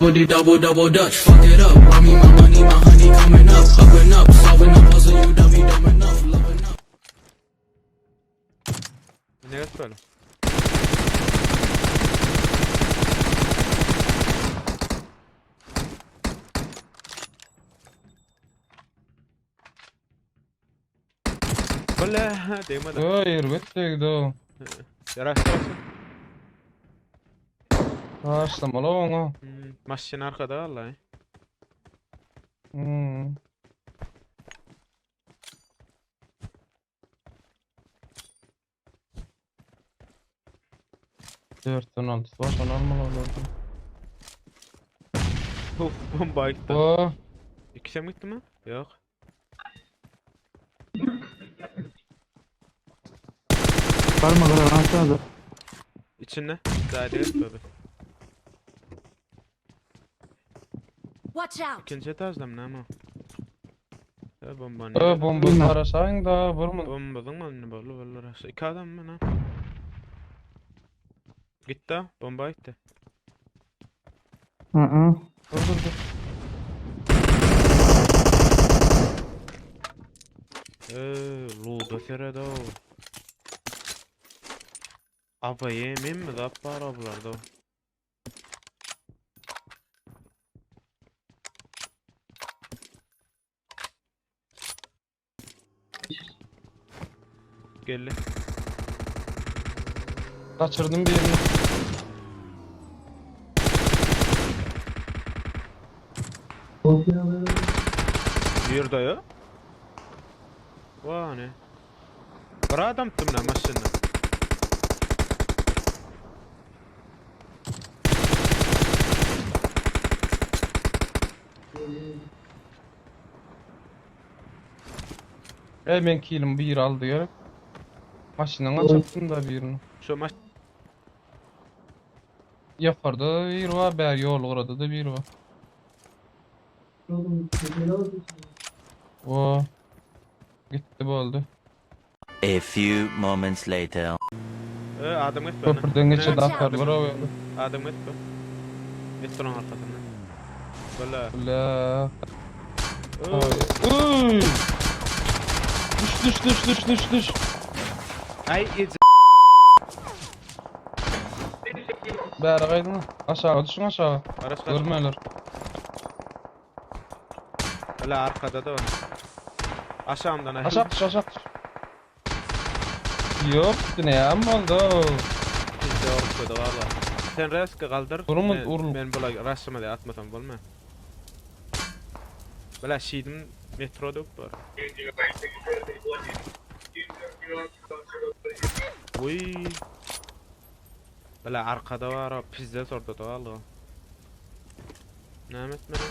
Booty double double dutch, fuck it up. Run me my money, my honey coming up, upping up, solving the puzzle, you dummy dumb enough, loving up. Ne böyle? Valla değmedi. Hayır, bittik o. Yaraştırsın. Başlamalı ona. Maşin arkada vallahi. Hmm. Dörtten altısı var, sonra almalı olurdu. Bomba gitti. O, İkisi mi gitti mi? Yok. Parma kadar aşağıda. İçinde. Daha değil tabi. Watch out! İkinci etajda mı ne ama? Ya bomba ne? bomba arasan da vurma. Bombadın mı ne böyle böyle rasa? İki adam mı ne? Gitti ha, bomba gitti. Hı. Dur. Luda serede o. Aba yemin mi da para ablarda o. Geldi. Kaçırdım birini. Bir dayı. Vaa ne? Bir adam tuttum lan maşınla. Ben kilim bir aldı ya. Maşından kaçırdım da birini. Şu maş... Yakarda bir var, ber yol orada da bir var. O gitti oldu. A few moments later. Adam git bana. Köprüden geçe daha kar var o. Adam git bana. Metronun arkasında. Böyle. La. Uy. Düş. Ay iz. Ber gaydın. Aşağı düşün aşağı. Araç kaç. Görmeler. Böyle arkada da var. Aşağımdan ay. Aşağı düş. Yok ne ya oldu. Bizde ortada valla. Sen reski kaldır. Durumu Ben- urul. Ben böyle rastıma da atmasam bolma. Böyle şiidim metroda yok var. Uy. Böyle arkada var o pizza ortada valla. Ne etmedi?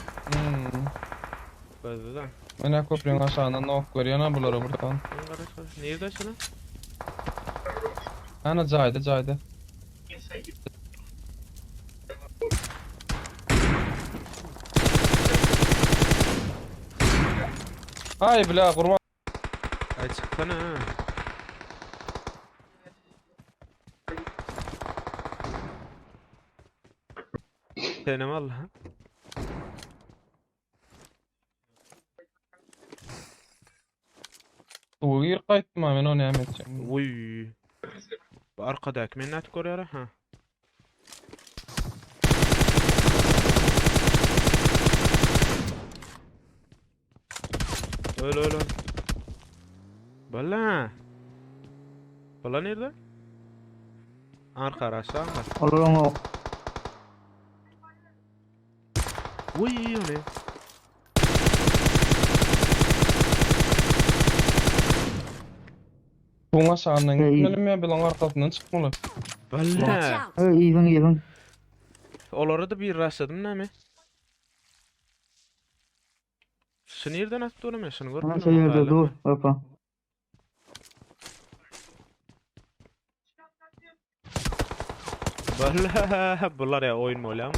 Böyle da. Öne köprünün aşağından nok görüyor ne buları buradan. Nerede şuna? Ana caydı. Ay bile kurma. Ay çıksana ha. Seni valla. Uğur kayıttım hemen onu emeteceğim. Uy. Bu arkadaki minnet görüyor ha. Öyle. Bala. Bala nerede? Arkadaşlar. Olur onu. Uy o ne? Bu aşağından Hey. gitmelim ya bilan arkasından çıkmalı. Watch Bala. out! İyi. Olara da bir rastladım ne mi? Şu nereden attı onu şunu Ana görmüyor şey yerde dur. musun? Baba. Bala. Bunlar ya oyun mu öyle ama?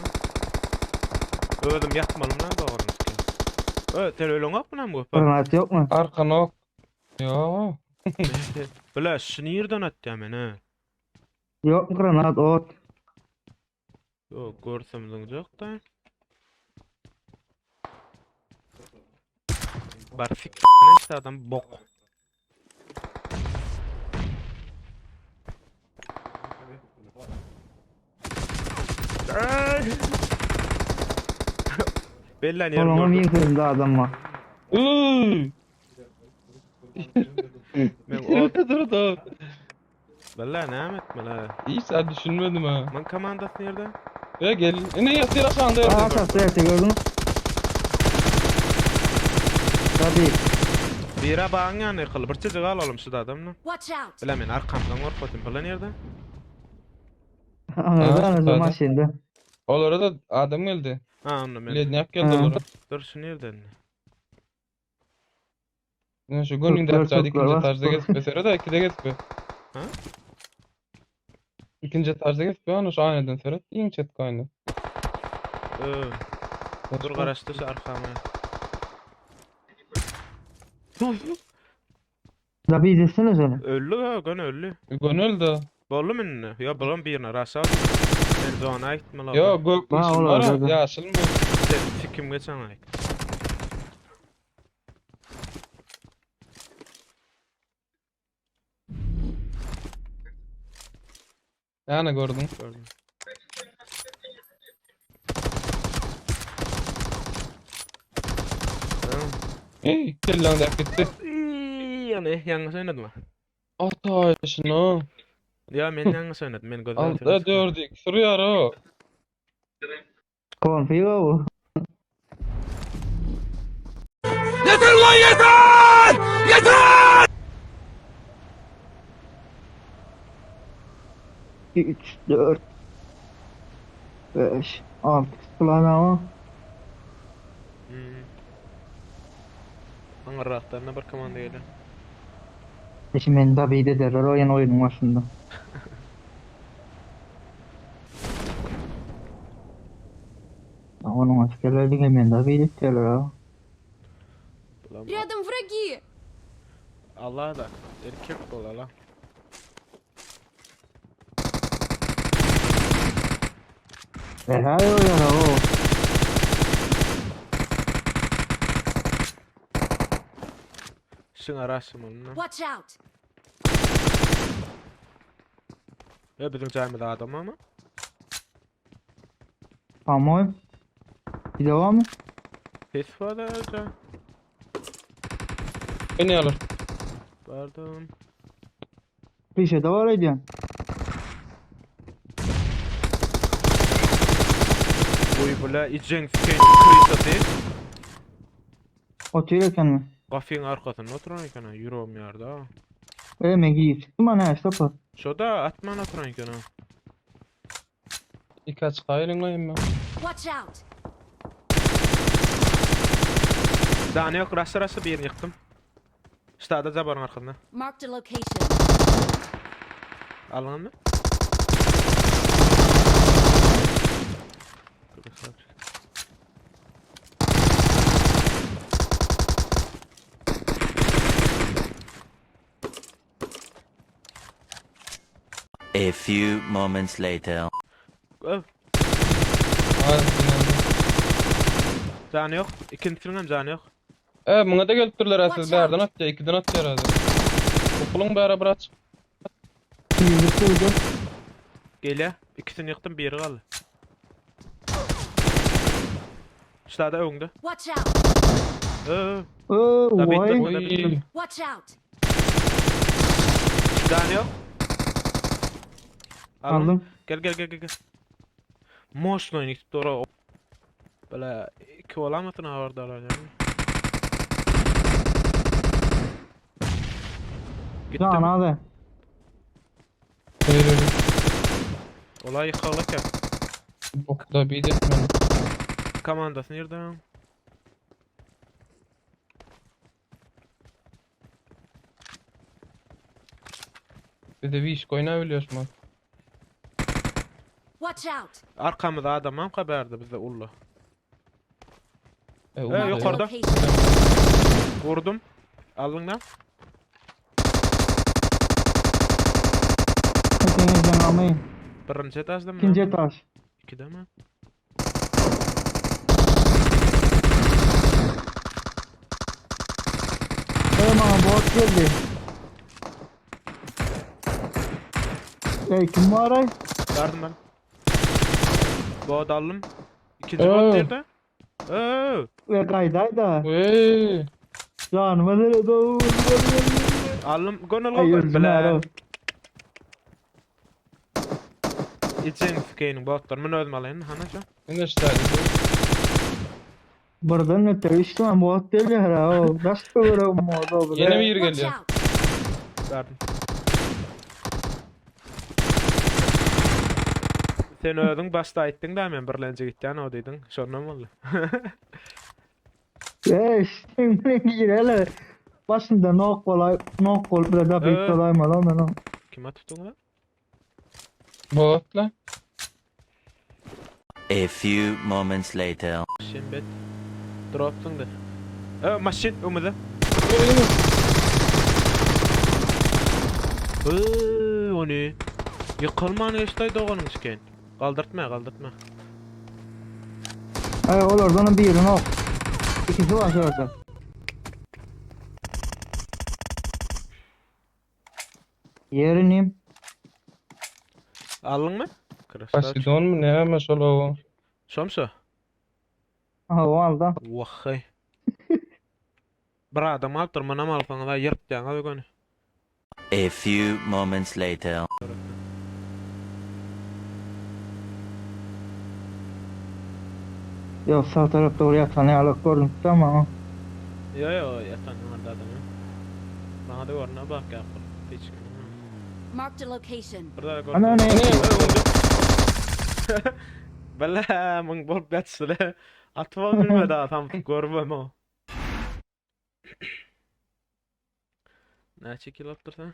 Öldüm yapmalım lan doğru. Telefon yok mu lan bu? Granat yok mu? Arkana ok. Yo. Bala şu nereden attı hemen ha? Yok mu granat ot? Yok görsem yok da. Bar ne işte adam bok. Bellan yerim Koluma gördüm. bir kızdı adam var. Ben o Dur dur. Bellan ne etme la. İyi sen düşünmedim ha. Man komandası nerede? Ya gel. Ne yatıyor aşağıda Aa yatıyor. çattı yerde gördün mü? Tabii. Bira bağın yani kıl. Bir çocuk alalım şu adamla. Watch out! Bela men arkamdan korkutun. Bela nerede? Anladın o zaman hadi. şimdi. Olara da adam geldi. Ha onu men. Lednyak geldi Ha. olara. Dur şu nereden? Ne şu günün Türkler, dersaydı Türkler, ikinci bas, tarzda bas. geçmesere de ikide geçme. Ha? İkinci tarzda geçme onu şu aniden seret. İyin çet kaynağı. Dur karıştı şu arkama. Tabii izlesene seni. Öldü ha, gön öldü. Gönül de. Bollu minne? Ya bulan birine rasa. Ben zona aitme la. Yo gök Ha, işim olar, var ha. dedi. Yaşıl mı? Sikim geçen ay. Yani gördüm. Gördüm. Ey kellan da gitti. Yani yanlış oynadım mı? Ata şunu. Ya men yanlış oynadım. Men gözüm. Altta dördük. Sürüyor o. Konfiyo bu. Yeter lan yeter! Yeter! 3, 4, 5, 6 plan ama. Bana rahatlarına bir komanda geldi. Şimdi ben tabii de derler o yan oyunun başında. Onun askerleri hemen tabii de derler ha. Рядом враги! Allah da erkek bol Allah. Helal o yana o. Şun araşım onunla. Watch out! Ya bizim cahimde adam ama. Ama bir devam mı? Ses var da önce. Beni alır. Pardon. Bir şey de var ediyorsun. Uy bula içen fikeni kırıysa değil. Oturuyorken mi? Kafenin arkasında oturan iken ha. Yüreğim yerde ha. Megi çıktı bana her sapı. Şurada atman oturan iken ha. Birkaç kayrın koyayım ben. Watch out! Daha ne yok rası bir yerini yıktım. İşte ada zabarın arkasında. Marked a location. Alın mı? A few moments later. Hadi Canı yok. İkincisinin hem canı yok. buna da gelip durlar asizlerden at ya. İkiden at ya herhalde. Okulun beraber aç. Yüzük durdu. Gel ya. İkisini yıktım biri kaldı. İşte ada önde. Watch out! Oo Tabii, vay. tabii. Oy. Watch out! Canı yok. Aldım. Gel. Moşno inik doğru. Böyle iki olamadın oradalar yani. Gittim. Can hadi. Öyle. Olay yıkarlık ya. Bok da bir etmem. Komandası nerede? Bir de bir iş koyunabiliyorsun bak. Watch out! Arkamızda adamım haberdi bize ullu. Yok Marked a yukarıda. location. Vurdum. Aldın lan. Hepiniz can almayın. Birinci etajda mı? İkinci etaş. İkide mi? bot geldi. Kim var ay? Yardım ben. Bot aldım. İkinci Oo. bot nerede? Oo. Ve kaydayda. Wey. Canıma nerede o? Aldım. Gönül Ay oldu. özüm ağrı. İçin fikeynin botlar. Ben özüm alayım. Hana şu. Ben de işte. Buradan öte işte bot değil ya. O nasıl böyle modu? Yeni bir yer Watch geliyor. out! Verdim. Sen özün başta aittin da men birlence gittin o dedin. Şondan mı oldu? Şimdi girelim. Başında nok kolay, nok kol bir de bir kolay mı lan ben? Kime tuttun lan? Botla. A few moments later. Şembet. Droptun da. Maşin umudu. O ne? Yıkılmanı geçtay doğanın işken. Kaldırtma. Ay oradan bir nok. İkisi var şurada. Yerinim. Aldın mı? Basty don mu ne ama solo. Şomsa? Aha o aldı. Vahay. Bir adam alıp durmana mal falan da yırtacaksın hadi gönü. A few moments later. Yok sağ tarafta oraya tane alıp gördüm tamam. Yo yatan orada adam ya. Bana da görüne bak ya. Hiç. Marked a location. Burada gördüm. Ana ne? Bellaมึงบดแบบสุดเลยอัดว่ามันไม่ได้ทำกอร์บมั้งน่าชิคกี้พายตัวนั้น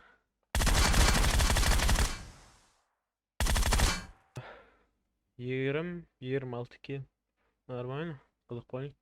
20 26 kill normal kılık point